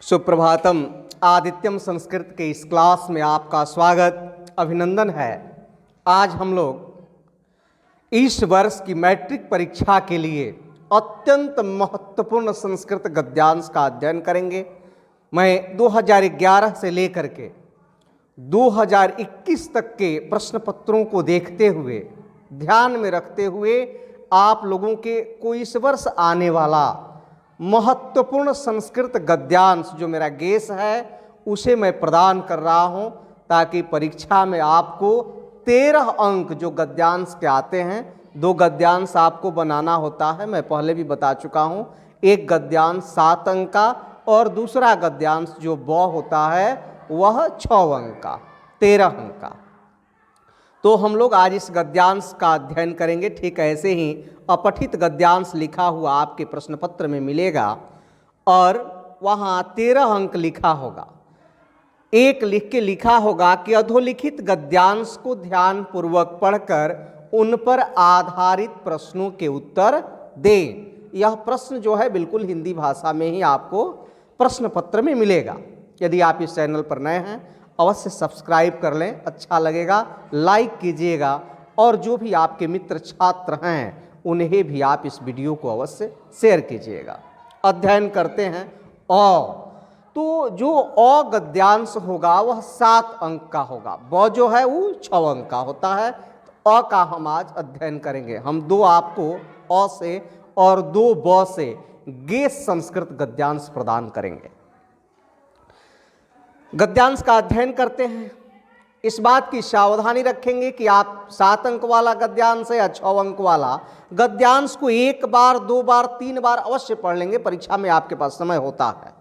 सुप्रभातम। आदित्यम संस्कृत के इस क्लास में आपका स्वागत, अभिनंदन है। आज हम लोग इस वर्ष की मैट्रिक परीक्षा के लिए अत्यंत महत्वपूर्ण संस्कृत गद्यांश का अध्ययन करेंगे। मैं 2011 से लेकर के 2021 तक के प्रश्न पत्रों को देखते हुए, ध्यान में रखते हुए आप लोगों के को इस वर्ष आने वाला महत्वपूर्ण संस्कृत गद्यांश जो मेरा गेस है उसे मैं प्रदान कर रहा हूं, ताकि परीक्षा में आपको 13 अंक जो गद्यांश के आते हैं, 2 गद्यांश आपको बनाना होता है, मैं पहले भी बता चुका हूं। एक गद्यांश 7 अंक का और दूसरा गद्यांश जो ब होता है वह 6 अंक का, 13 अंक का। तो हम लोग आज इस गद्यांश का अध्ययन करेंगे। ठीक ऐसे ही अपठित गद्यांश लिखा हुआ आपके प्रश्न पत्र में मिलेगा और वहाँ 13 अंक लिखा होगा। एक लिख के लिखा होगा कि अधोलिखित गद्यांश को ध्यान पूर्वक पढ़कर उन पर आधारित प्रश्नों के उत्तर दें। यह प्रश्न जो है बिल्कुल हिंदी भाषा में ही आपको प्रश्न पत्र में मिलेगा। यदि आप इस चैनल पर नए हैं अवश्य सब्सक्राइब कर लें, अच्छा लगेगा, लाइक कीजिएगा और जो भी आपके मित्र छात्र हैं उन्हें भी आप इस वीडियो को अवश्य शेयर कीजिएगा। अध्ययन करते हैं। तो जो अ गद्यांश होगा वह 7 अंक का होगा, ब जो है वो 6 अंक का होता है। तो अ का हम आज अध्ययन करेंगे। हम 2 आपको अ से और 2 ब से गेस संस्कृत गद्यांश प्रदान करेंगे। गद्यांश का अध्ययन करते हैं। इस बात की सावधानी रखेंगे कि आप 7 अंक वाला गद्यांश या 6 अंक वाला गद्यांश को 1 बार, 2 बार, 3 बार अवश्य पढ़ लेंगे। परीक्षा में आपके पास समय होता है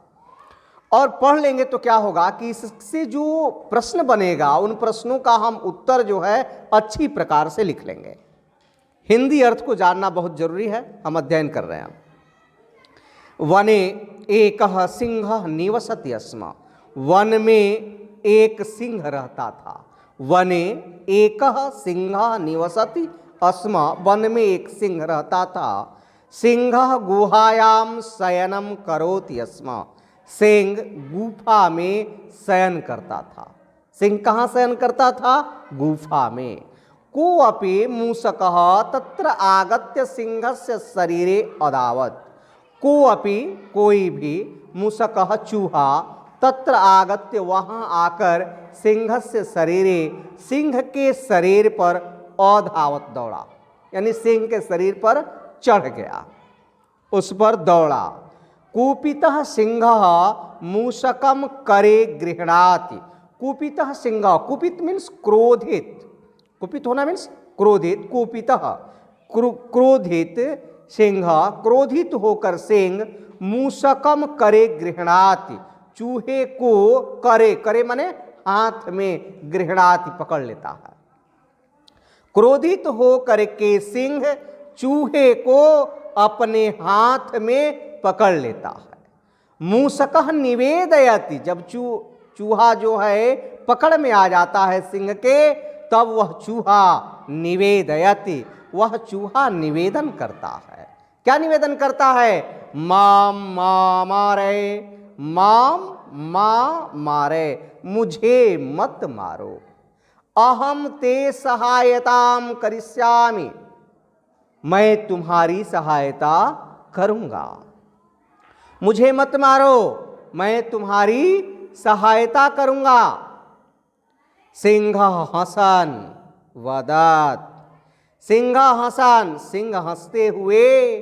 और पढ़ लेंगे तो क्या होगा कि इससे जो प्रश्न बनेगा उन प्रश्नों का हम उत्तर जो है अच्छी प्रकार से लिख लेंगे। हिंदी अर्थ को जानना बहुत जरूरी है। हम अध्ययन कर रहे हैं। वने एकः सिंहः निवसति स्म। वन में एक सिंह रहता था। वने एकः सिंहः निवसति स्म। वन में एक सिंह रहता था। सिंहः गुहायां शयनं करोति स्म। सिंह गुफा में शयन करता था। सिंह कहाँ शयन करता था? गुफा में। कोऽपि मूषकः तत्र आगत्य सिंहस्य शरीरे अदावत्। कोऽपि कोई भी, मूषकः चूहा, तत्र आगत्य वहाँ आकर सिंहस्य शरीरे सिंह के शरीर पर अधावत दौड़ा, यानी सिंह के शरीर पर चढ़ गया, उस पर दौड़ा। कूपितः सिंहः मूषकम करे गृह्णाति। कूपितः सिंह, कुपित मीन्स क्रोधित, कुपित होना मीन्स क्रोधित। कूपितः क्रोधित सिंह, क्रोधित होकर सिंह मूषकम करे गृह्णाति, चूहे को करे, करे माने हाथ में, गृह्णाति पकड़ लेता है। क्रोधित हो करके सिंह चूहे को अपने हाथ में पकड़ लेता है। मूषकः निवेदयति, जब चूहा जो है पकड़ में आ जाता है सिंह के, तब वह चूहा निवेदयति, वह चूहा निवेदन करता है। क्या निवेदन करता है? माम मा मारे, माम मां मारे, मुझे मत मारो। अहम ते सहायताम करिष्यामि, मैं तुम्हारी सहायता करूंगा। मुझे मत मारो, मैं तुम्हारी सहायता करूंगा। सिंह हसन वदत। सिंह हसन, सिंह हंसते हुए,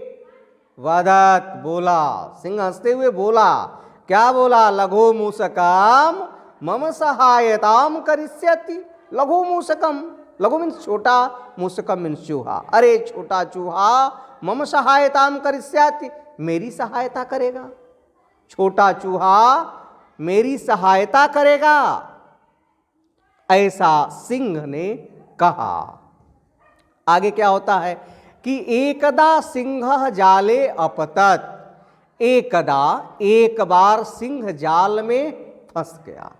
वदत बोला, सिंह हंसते हुए बोला। क्या बोला? लघु मूषकम मम सहायताम करिष्यति। लघु मूषकम, लघु मीन्स छोटा, मूषकम मीन्स चूहा। अरे छोटा चूहा, मम सहायताम करिष्यति, मेरी सहायता करेगा। छोटा चूहा मेरी सहायता करेगा, ऐसा सिंह ने कहा। आगे क्या होता है कि एकदा सिंह जाले अपतत। एकदा, एक बार सिंह जाल में फंस गया।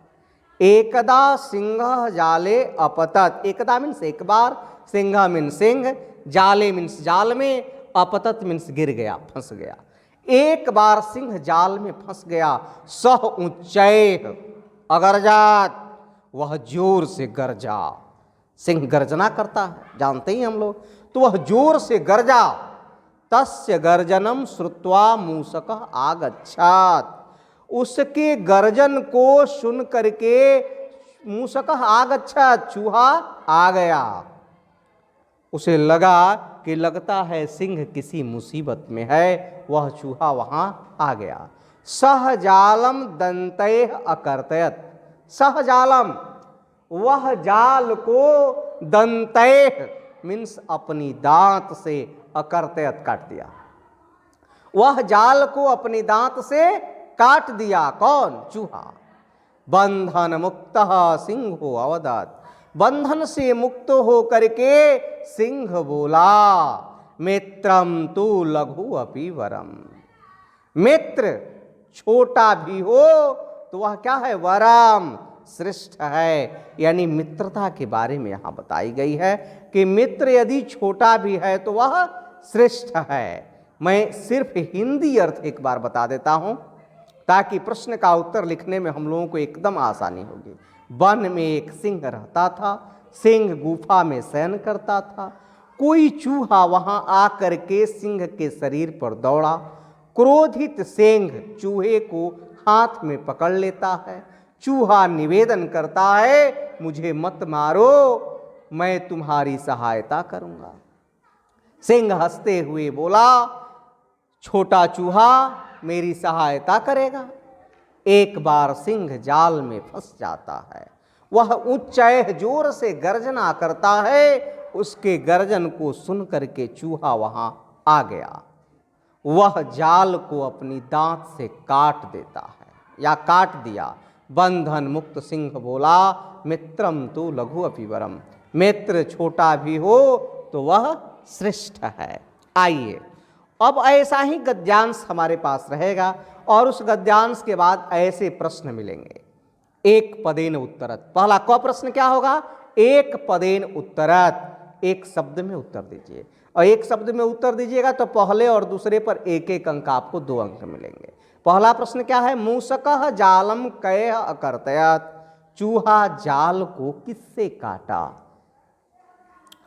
एकदा सिंह जाले अपतत। एकदा मीन्स एक बार, सिंह मीन्स सिंह, जाले मीन्स जाल में, अपतत मीन्स गिर गया, फंस गया। एक बार सिंह जाल में फंस गया, सह ऊंचैः अगरजात, वह जोर से गरजा। सिंह गर्जना करता है, जानते ही हम लोग, तो वह जोर से गरजा। तस्य गर्जनम श्रुत्वा मूषकः आगच्छात्, उसके गर्जन को सुन करके मूषकः आगच्छात्, चूहा आ गया। उसे लगा कि लगता है सिंह किसी मुसीबत में है, वह चूहा वहां आ गया। सहजालम दंतैः अकर्तयत्, सहजालम, वह जाल को दंतैः मीन्स अपनी दांत से, अकर्तयत् काट दिया। वह जाल को अपनी दांत से काट दिया। कौन? चूहा। बंधन मुक्तः सिंहो अवदत्, बंधन से मुक्त हो करके सिंह बोला, मित्रम तु लघु अपि वरम, मित्र छोटा भी हो तो वह क्या है? वरम, श्रेष्ठ है। यानी मित्रता के बारे में यहां बताई गई है कि मित्र यदि छोटा भी है तो वह श्रेष्ठ है। मैं सिर्फ हिंदी अर्थ एक बार बता देता हूं ताकि प्रश्न का उत्तर लिखने में हम लोगों को एकदम आसानी होगी। वन में एक सिंह रहता था, सिंह गुफा में शयन करता था। कोई चूहा वहां आकर के सिंह के शरीर पर दौड़ा। क्रोधित सिंह चूहे को हाथ में पकड़ लेता है। चूहा निवेदन करता है, मुझे मत मारो, मैं तुम्हारी सहायता करूंगा। सिंह हंसते हुए बोला, छोटा चूहा मेरी सहायता करेगा। एक बार सिंह जाल में फंस जाता है। वह ऊंचाई जोर से गर्जना करता है। उसके गर्जन को सुन करके चूहा वहां आ गया। वह जाल को अपनी दांत से काट देता है या काट दिया। बंधन मुक्त सिंह बोला, मित्रम तु लघु अपि वरम, मित्र छोटा भी हो तो वह श्रेष्ठ है। आइए अब ऐसा ही गद्यांश हमारे पास रहेगा और उस गद्यांश के बाद ऐसे प्रश्न मिलेंगे। एक पदेन उत्तरत, पहला क प्रश्न क्या होगा? एक पदेन उत्तरत, एक शब्द में उत्तर दीजिए। और एक शब्द में उत्तर दीजिएगा तो पहले और दूसरे पर एक एक अंक, आपको 2 अंक मिलेंगे। पहला प्रश्न क्या है? मूषकः जालम कय अकर्तयत्, चूहा जाल को किससे काटा?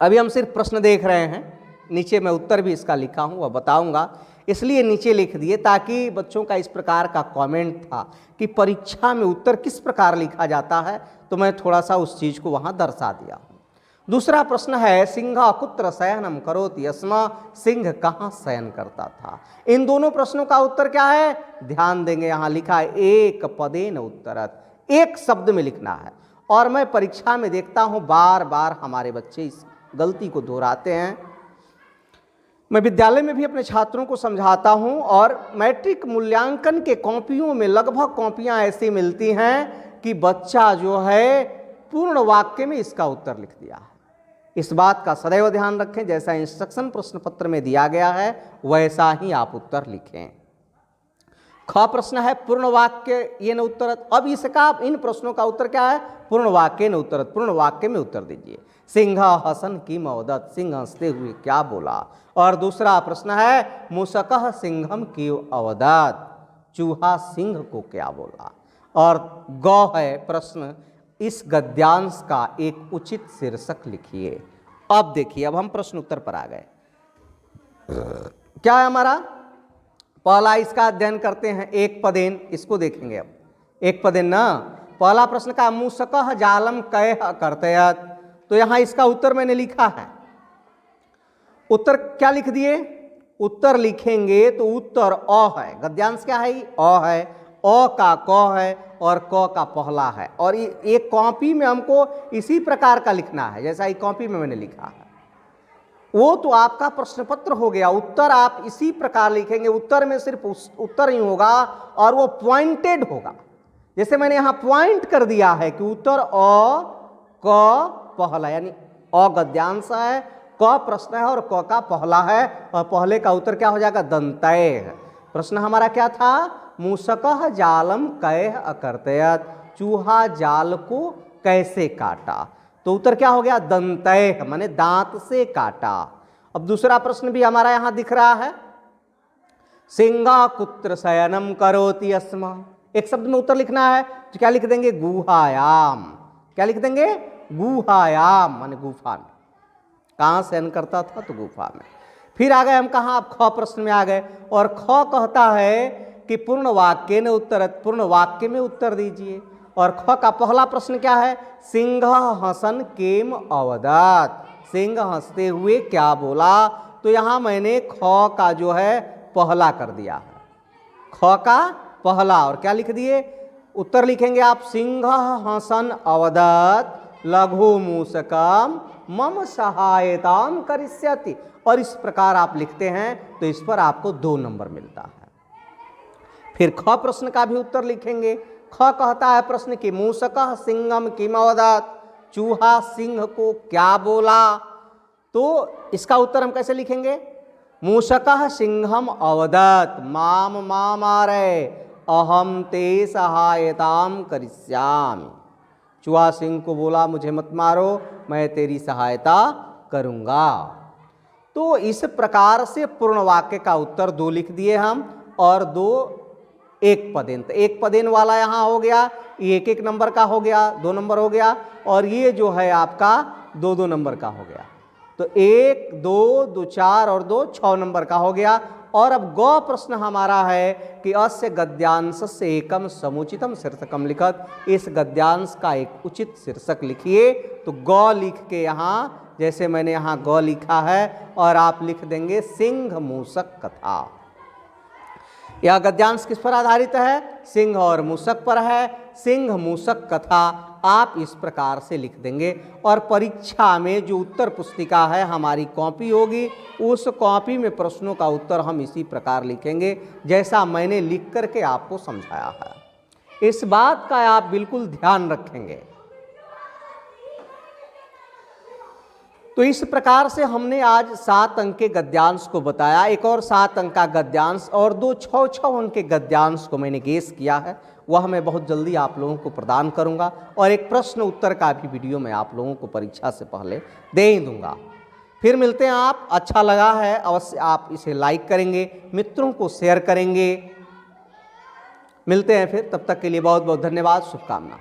अभी हम सिर्फ प्रश्न देख रहे हैं, नीचे मैं उत्तर भी इसका लिखा हूं वह बताऊंगा, इसलिए नीचे लिख दिए ताकि बच्चों का इस प्रकार का कमेंट था कि परीक्षा में उत्तर किस प्रकार लिखा जाता है, तो मैं थोड़ा सा उस चीज को वहां दर्शा दिया हूं। दूसरा प्रश्न है, सिंह कुत्र शयनम करोति अस्मा, सिंह कहाँ शयन करता था? इन दोनों प्रश्नों का उत्तर क्या है? ध्यान देंगे, यहां लिखा है एक पदेन उत्तरत, एक शब्द में लिखना है। और मैं परीक्षा में देखता हूं बार बार हमारे बच्चे इस गलती को दोहराते हैं। मैं विद्यालय में भी अपने छात्रों को समझाता हूं और मैट्रिक मूल्यांकन के कॉपियों में लगभग कॉपियां ऐसी मिलती हैं कि बच्चा जो है पूर्ण वाक्य में इसका उत्तर लिख दिया है। इस बात का सदैव ध्यान रखें, जैसा इंस्ट्रक्शन प्रश्न पत्र में दिया गया है वैसा ही आप उत्तर लिखें। ख प्रश्न है पूर्ण वाक्य ये न उत्तरत। अब इसका इन प्रश्नों का उत्तर क्या है? पूर्ण वाक्य न उत्तरत, पूर्ण वाक्य में उत्तर दीजिए। सिंह हसन की मवदत, सिंह हंसते हुए क्या बोला? और दूसरा प्रश्न है मूषकः सिंहम की अवदत, चूहा सिंह को क्या बोला? और ग है प्रश्न, इस गद्यांश का एक उचित शीर्षक लिखिए। अब देखिए, अब हम प्रश्न उत्तर पर आ गए। क्या है हमारा? पहला इसका अध्ययन करते हैं, एक पदेन, इसको देखेंगे। अब एक पदेन ना, पहला प्रश्न का मूषकः जालम कय अकर्तयत्, तो यहां इसका उत्तर मैंने लिखा है। उत्तर क्या लिख दिए? उत्तर लिखेंगे तो उत्तर अ है। गद्यांश क्या है? अ है। अ का क है और क का पहला है। और एक कॉपी में हमको इसी प्रकार का लिखना है जैसा ही कॉपी में मैंने लिखा है। वो तो आपका प्रश्न पत्र हो गया। उत्तर आप इसी प्रकार लिखेंगे। उत्तर में सिर्फ उत्तर ही होगा और वो पॉइंटेड होगा। जैसे मैंने यहां पॉइंट कर दिया है कि उत्तर अ क पहला, यानी अ गद्यांश है, क प्रश्न है और क का पहला है। और पहले का उत्तर क्या हो जाएगा? दंतैः। प्रश्न हमारा क्या था? मूषकः जालम कय अकर्तयत्, चूहा जाल को कैसे काटा? तो उत्तर क्या हो गया? दंतैः, माने दांत से काटा। अब दूसरा प्रश्न भी हमारा यहां दिख रहा है, सिंहा कुत्र शयनम करोति अस्मा। एक शब्द में उत्तर लिखना है तो क्या लिख देंगे? गुहायाम। क्या लिख देंगे? गुहायाम, माने गुफा में। कहाँ शयन करता था? तो गुफा में। फिर आ गए हम कहाँ? अब ख प्रश्न में आ गए, और ख कहता है कि पूर्ण वाक्य ने उत्तर, पूर्ण वाक्य में उत्तर दीजिए। और ख का पहला प्रश्न क्या है? सिंह हसन केम अवदत। सिंह हंसते हुए क्या बोला? तो यहां मैंने ख का जो है पहला कर दिया है, ख का पहला। और क्या लिख दिए? उत्तर लिखेंगे आप, सिंह हसन अवदत लघु मूषकम मम सहायताम करिष्यति। और इस प्रकार आप लिखते हैं तो इस पर आपको 2 नंबर मिलता है। फिर ख प्रश्न का भी उत्तर लिखेंगे। ख कहता है प्रश्न कि मूषकः सिंहम किम अवदत। चूहा सिंह को क्या बोला? तो इसका उत्तर हम कैसे लिखेंगे? मूषकः सिंहम अवदत माम मामारे अहम ते सहायताम करिष्यामि। चूहा सिंह को बोला मुझे मत मारो, मैं तेरी सहायता करूंगा। तो इस प्रकार से पूर्ण वाक्य का उत्तर 2 लिख दिए हम, और 2 एक पदेन। एक पदेन वाला यहाँ हो गया, ये 1-1 नंबर का हो गया, 2 नंबर हो गया, और ये जो है आपका 2-2 नंबर का हो गया। तो 1, 2, 2, 4 और 2 6 नंबर का हो गया। और अब ग प्रश्न हमारा है कि अस्य गद्यांश से एकम समुचितम शीर्षकम लिखत। इस गद्यांश का एक उचित शीर्षक लिखिए। तो ग लिख के यहाँ, जैसे मैंने यहाँ ग लिखा है, और आप लिख देंगे सिंह मूषक कथा। यह गद्यांश किस पर आधारित है? सिंह और मूषक पर है। सिंह मूषक कथा आप इस प्रकार से लिख देंगे। और परीक्षा में जो उत्तर पुस्तिका है हमारी कॉपी होगी, उस कॉपी में प्रश्नों का उत्तर हम इसी प्रकार लिखेंगे जैसा मैंने लिख करके आपको समझाया है। इस बात का आप बिल्कुल ध्यान रखेंगे। तो इस प्रकार से हमने आज 7 अंक के गद्यांश को बताया। एक और 7 अंक का गद्यांश और 2 6 अंक के गद्यांश को मैंने गेस किया है, वह मैं बहुत जल्दी आप लोगों को प्रदान करूंगा। और एक प्रश्न उत्तर का भी वीडियो मैं आप लोगों को परीक्षा से पहले दे ही दूंगा। फिर मिलते हैं आप। अच्छा लगा है अवश्य आप इसे लाइक करेंगे, मित्रों को शेयर करेंगे। मिलते हैं फिर, तब तक के लिए बहुत बहुत धन्यवाद, शुभकामना।